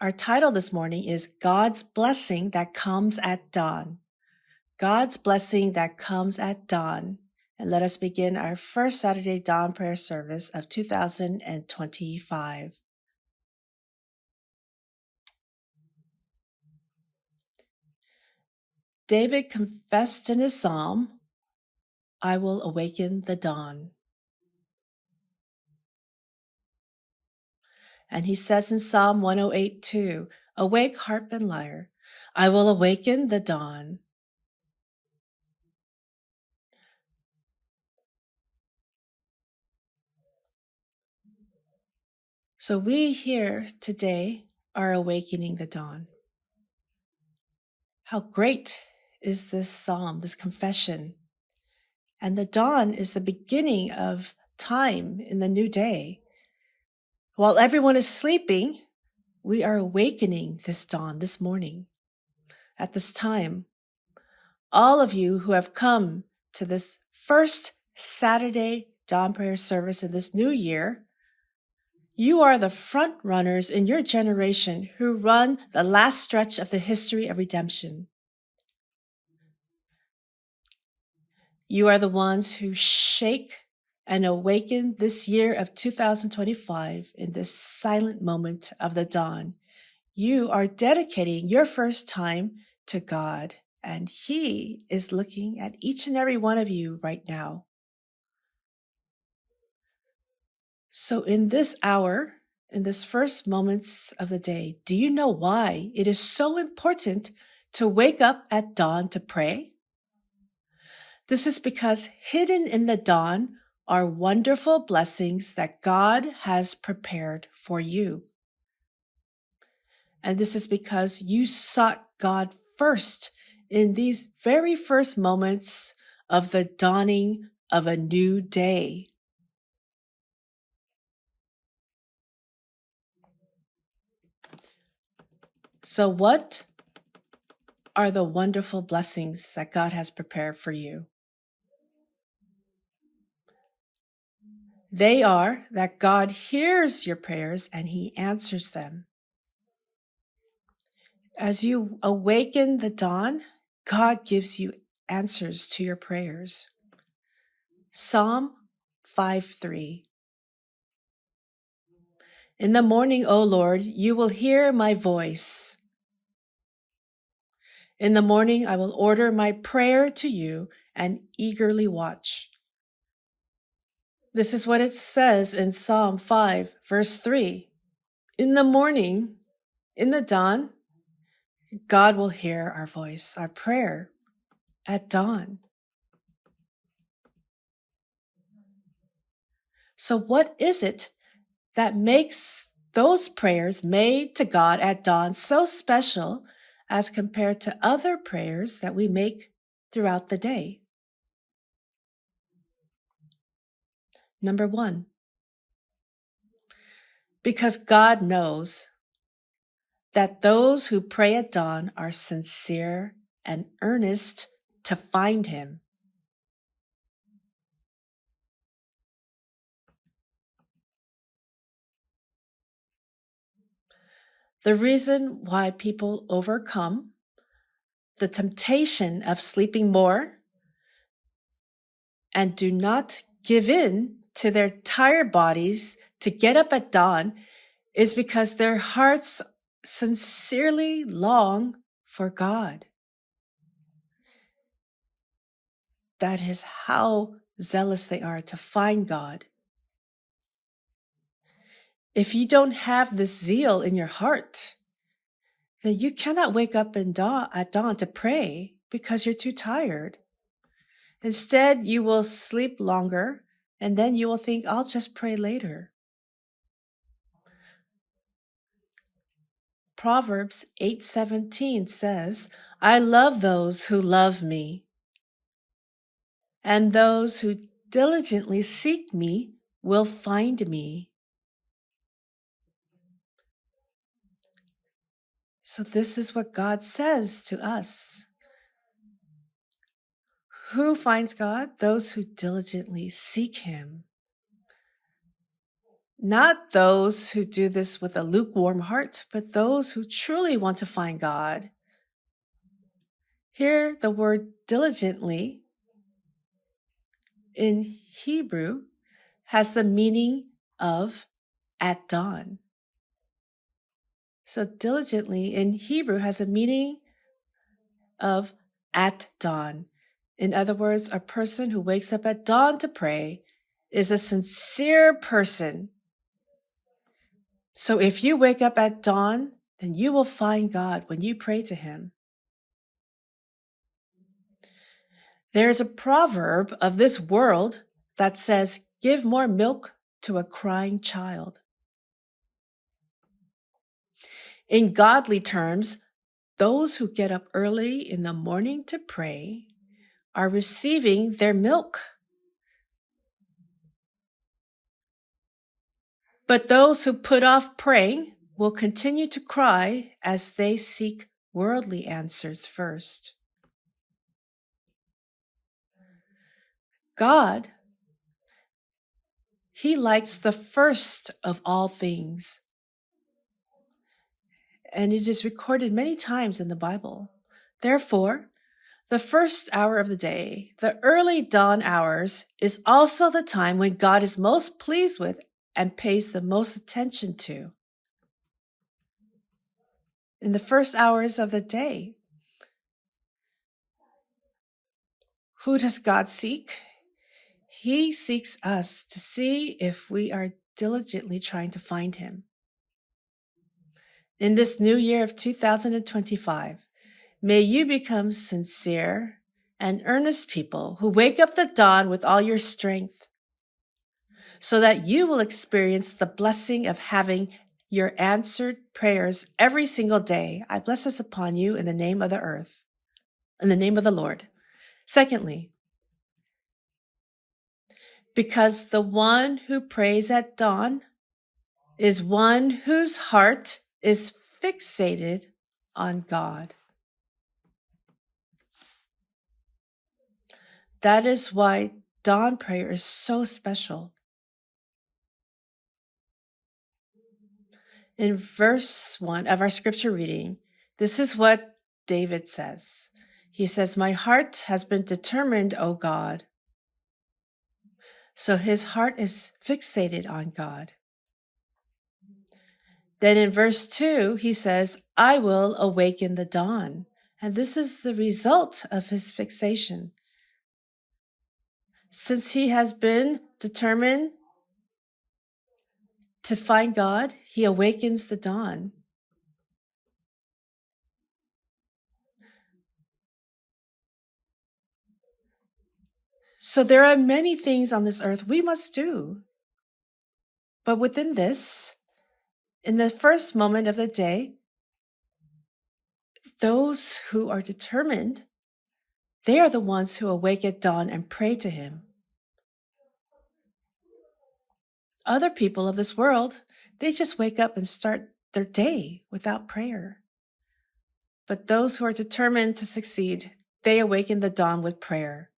Our title this morning is God's Blessing That Comes at Dawn. God's Blessing That Comes at Dawn. And let us begin our first Saturday dawn prayer service of 2025. David confessed in his psalm, I will awaken the dawn. And he says in Psalm 108:2, awake, harp and lyre, I will awaken the dawn. So we here today are awakening the dawn. How great is this psalm, this confession. And the dawn is the beginning of time in the new day. While everyone is sleeping, we are awakening this dawn, this morning. At this time, all of you who have come to this first Saturday dawn prayer service in this new year, you are the front runners in your generation who run the last stretch of the history of redemption. You are the ones who shake and awaken this year of 2025 in this silent moment of the dawn. You are dedicating your first time to God, and He is looking at each and every one of you right now. So in this hour, in this first moments of the day, do you know why it is so important to wake up at dawn to pray? This is because hidden in the dawn are wonderful blessings that God has prepared for you. And this is because you sought God first in these very first moments of the dawning of a new day. So what are the wonderful blessings that God has prepared for you? They are that God hears your prayers and He answers them. As you awaken the dawn, God gives you answers to your prayers. Psalm 5:3. In the morning, O Lord, you will hear my voice. In the morning, I will order my prayer to you and eagerly watch. This is what it says in Psalm 5, verse 3. In the morning, in the dawn, God will hear our voice, our prayer at dawn. So what is it that makes those prayers made to God at dawn so special as compared to other prayers that we make throughout the day? Number one, because God knows that those who pray at dawn are sincere and earnest to find Him. The reason why people overcome the temptation of sleeping more and do not give in to their tired bodies to get up at dawn is because their hearts sincerely long for God. That is how zealous they are to find God. If you don't have this zeal in your heart, then you cannot wake up at dawn to pray because you're too tired. Instead, you will sleep longer, and then you will think, I'll just pray later. Proverbs 8:17 says, I love those who love me, and those who diligently seek me will find me. So this is what God says to us. Who finds God? Those who diligently seek Him. Not those who do this with a lukewarm heart, but those who truly want to find God. Here, the word diligently in Hebrew has the meaning of at dawn. So diligently in Hebrew has a meaning of at dawn. In other words, a person who wakes up at dawn to pray is a sincere person. So if you wake up at dawn, then you will find God when you pray to him. There is a proverb of this world that says, give more milk to a crying child. In godly terms, those who get up early in the morning to pray are receiving their milk. But those who put off praying will continue to cry as they seek worldly answers first. God, he likes the first of all things. And it is recorded many times in the Bible. Therefore, the first hour of the day, the early dawn hours, is also the time when God is most pleased with and pays the most attention to. In the first hours of the day, who does God seek? He seeks us to see if we are diligently trying to find him. In this new year of 2025, may you become sincere and earnest people who wake up the dawn with all your strength, so that you will experience the blessing of having your answered prayers every single day. I bless this upon you in the name of the earth, in the name of the Lord. Secondly, because the one who prays at dawn is one whose heart is fixated on God. That is why dawn prayer is so special. In verse 1 of our scripture reading, this is what David says. He says, my heart has been determined, O God. So his heart is fixated on God. Then in verse 2, he says, I will awaken the dawn. And this is the result of his fixation. Since he has been determined to find God, he awakens the dawn. So there are many things on this earth we must do. But within this, in the first moment of the day, those who are determined, they are the ones who awake at dawn and pray to him. Other people of this world, they just wake up and start their day without prayer. But those who are determined to succeed, they awaken the dawn with prayer.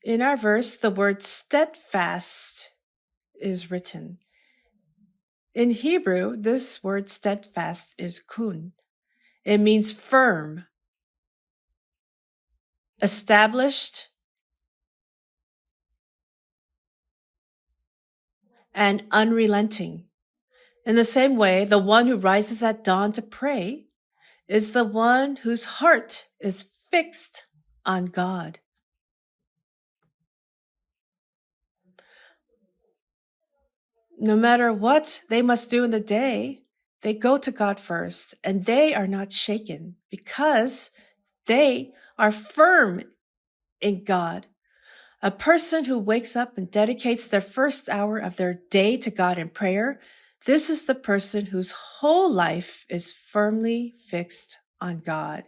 In our verse, the word steadfast is written. In Hebrew, this word steadfast is kun. It means firm, established, and unrelenting. In the same way, the one who rises at dawn to pray is the one whose heart is fixed on God. No matter what they must do in the day, they go to God first, and they are not shaken because they are firm in God. A person who wakes up and dedicates their first hour of their day to God in prayer, this is the person whose whole life is firmly fixed on God.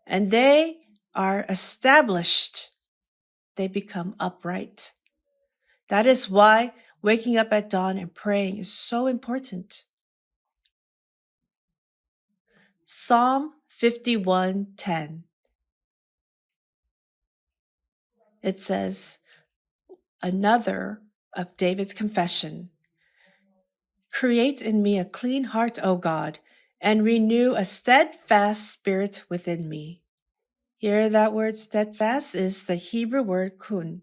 And they are established. They become upright. That is why waking up at dawn and praying is so important. Psalm 51:10. it says, another of David's confession. Create in me a clean heart, O God, and renew a steadfast spirit within me. Here, that word steadfast is the Hebrew word kun.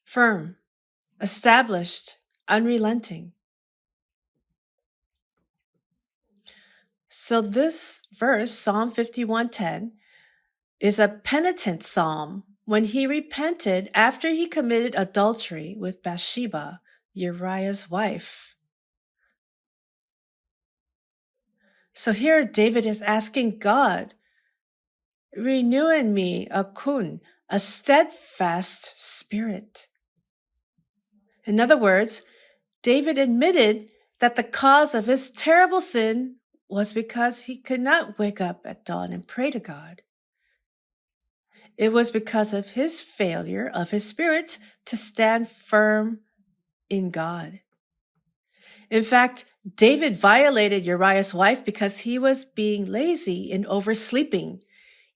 Firm, established, unrelenting. So this verse, Psalm 51:10, is a penitent psalm when he repented after he committed adultery with Bathsheba, Uriah's wife. So here David is asking God, renew in me a kun, a steadfast spirit. In other words, David admitted that the cause of his terrible sin was because he could not wake up at dawn and pray to God. It was because of his failure of his spirit to stand firm in God. In fact, David violated Uriah's wife because he was being lazy and oversleeping,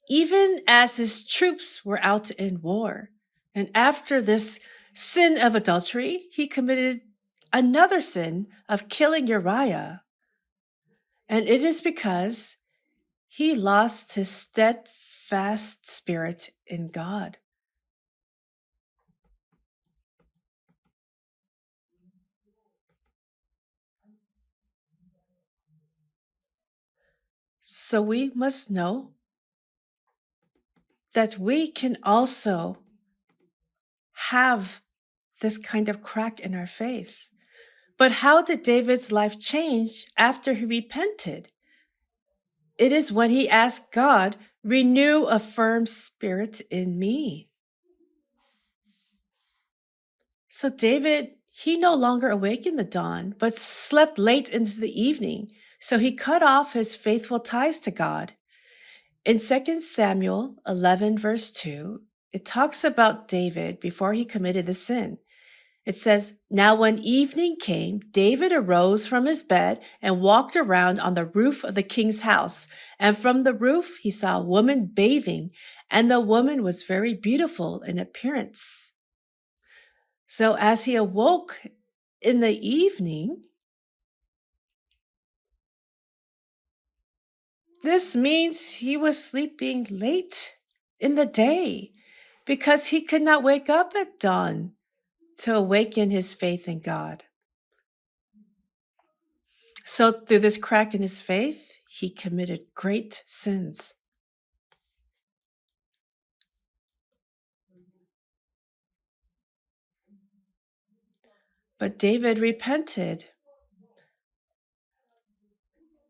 even as his troops were out in war. And after this sin of adultery, he committed another sin of killing Uriah. And it is because he lost his steadfast spirit in God. So we must know that we can also have this kind of crack in our faith. But how did David's life change after he repented? It is when he asked God, renew a firm spirit in me. So David, he no longer awoke in the dawn, but slept late into the evening. So he cut off his faithful ties to God. In 2 Samuel 11, verse 2, it talks about David before he committed the sin. It says, now when evening came, David arose from his bed and walked around on the roof of the king's house. And from the roof, he saw a woman bathing, and the woman was very beautiful in appearance. So as he awoke in the evening, this means he was sleeping late in the day because he could not wake up at dawn to awaken his faith in God. So through this crack in his faith, he committed great sins. But David repented,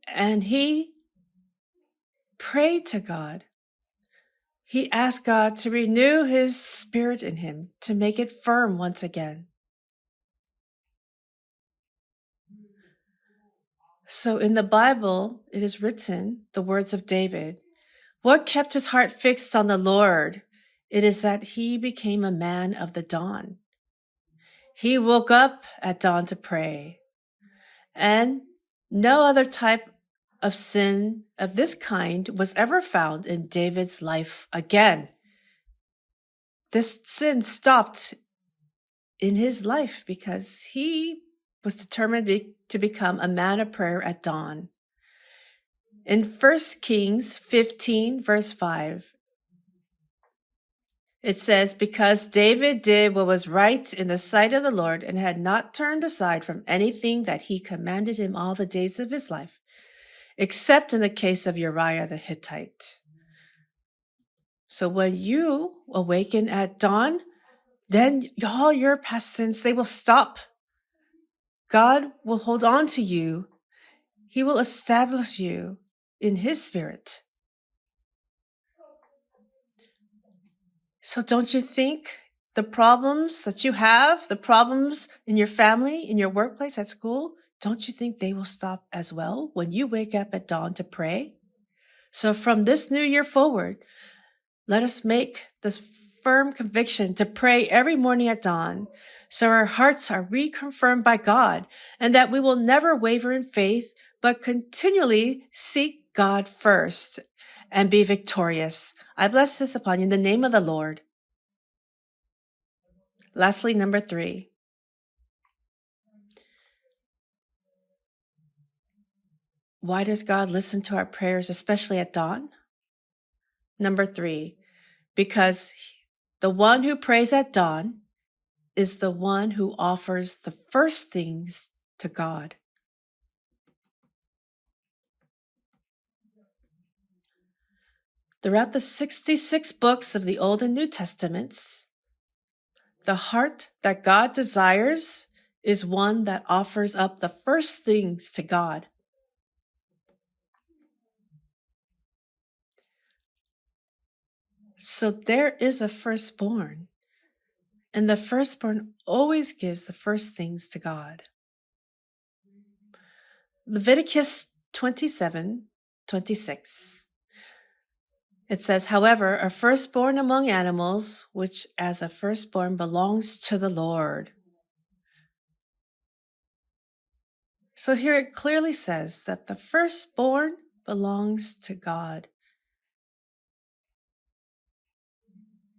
and he prayed to God. He asked God to renew his spirit in him, to make it firm once again. So in the Bible, it is written, the words of David, what kept his heart fixed on the Lord? It is that he became a man of the dawn. He woke up at dawn to pray. And no other type of sin of this kind was ever found in David's life again. This sin stopped in his life because he was determined to become a man of prayer at dawn. In 1 Kings 15, verse 5, it says, because David did what was right in the sight of the Lord and had not turned aside from anything that he commanded him all the days of his life, except in the case of Uriah the Hittite. So when you awaken at dawn, then all your past sins, they will stop. God will hold on to you. He will establish you in his spirit. So don't you think the problems that you have, the problems in your family, in your workplace, at school, don't you think they will stop as well when you wake up at dawn to pray? So from this new year forward, let us make this firm conviction to pray every morning at dawn so our hearts are reconfirmed by God and that we will never waver in faith, but continually seek God first and be victorious. I bless this upon you in the name of the Lord. Lastly, number 3. Why does God listen to our prayers, especially at dawn? Number 3, because the one who prays at dawn is the one who offers the first things to God. Throughout the 66 books of the Old and New Testaments, the heart that God desires is one that offers up the first things to God. So there is a firstborn, and the firstborn always gives the first things to God. Leviticus 27:26. It says, however, a firstborn among animals, which as a firstborn belongs to the Lord. So here it clearly says that the firstborn belongs to God.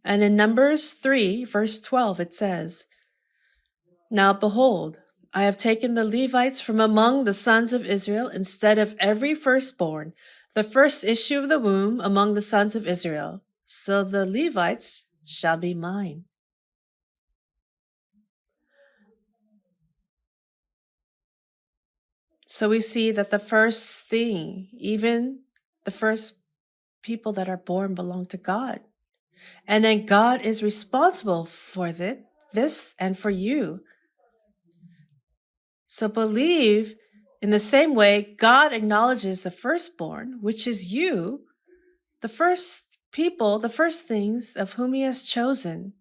And in Numbers 3, verse 12, it says, now behold, I have taken the Levites from among the sons of Israel instead of every firstborn, the first issue of the womb among the sons of Israel. So the Levites shall be mine. So we see that the first thing, even the first people that are born, belong to God. And then God is responsible for this and for you. So believe in the same way God acknowledges the firstborn, which is you, the first people, the first things of whom he has chosen.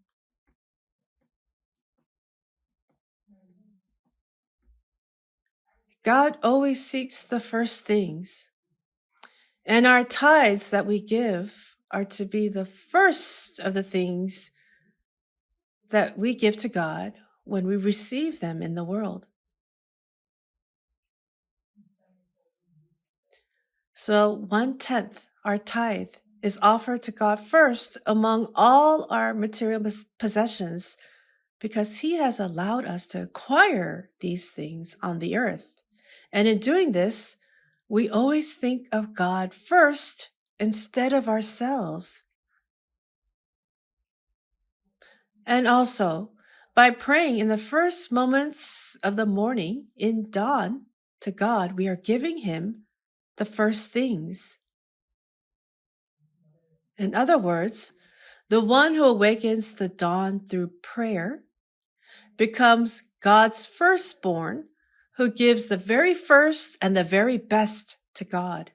God always seeks the first things. And our tithes that we give are to be the first of the things that we give to God when we receive them in the world. So 1/10, our tithe, is offered to God first among all our material possessions because he has allowed us to acquire these things on the earth. And in doing this, we always think of God first instead of ourselves. And also, by praying in the first moments of the morning in dawn to God, we are giving him the first things. In other words, the one who awakens the dawn through prayer becomes God's firstborn, who gives the very first and the very best to God.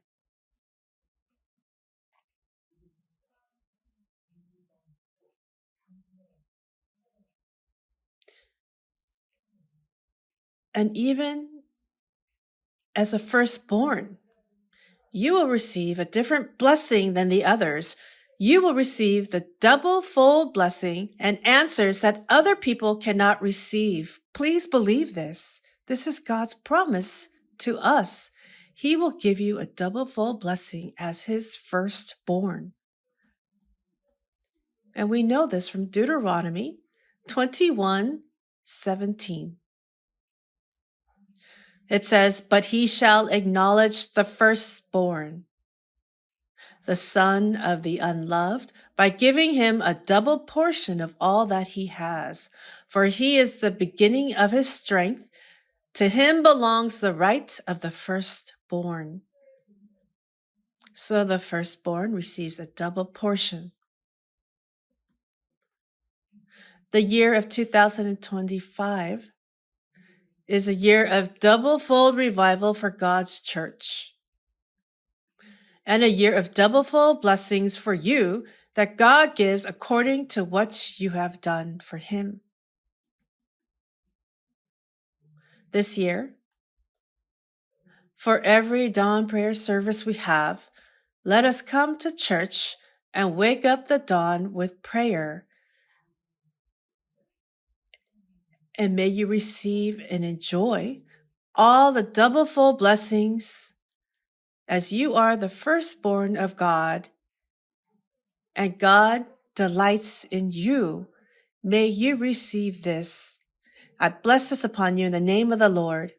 And even as a firstborn, you will receive a different blessing than the others. You will receive the double-fold blessing and answers that other people cannot receive. Please believe this. This is God's promise to us. He will give you a double-fold blessing as his firstborn. And we know this from Deuteronomy 21:17. It says, but he shall acknowledge the firstborn, the son of the unloved, by giving him a double portion of all that he has. For he is the beginning of his strength. To him belongs the right of the firstborn. So the firstborn receives a double portion. The year of 2025 is a year of double-fold revival for God's church, and a year of double-fold blessings for you that God gives according to what you have done for him. This year, for every dawn prayer service we have, let us come to church and wake up the dawn with prayer. And may you receive and enjoy all the double-fold blessings as you are the firstborn of God, and God delights in you. May you receive this. I bless this upon you in the name of the Lord.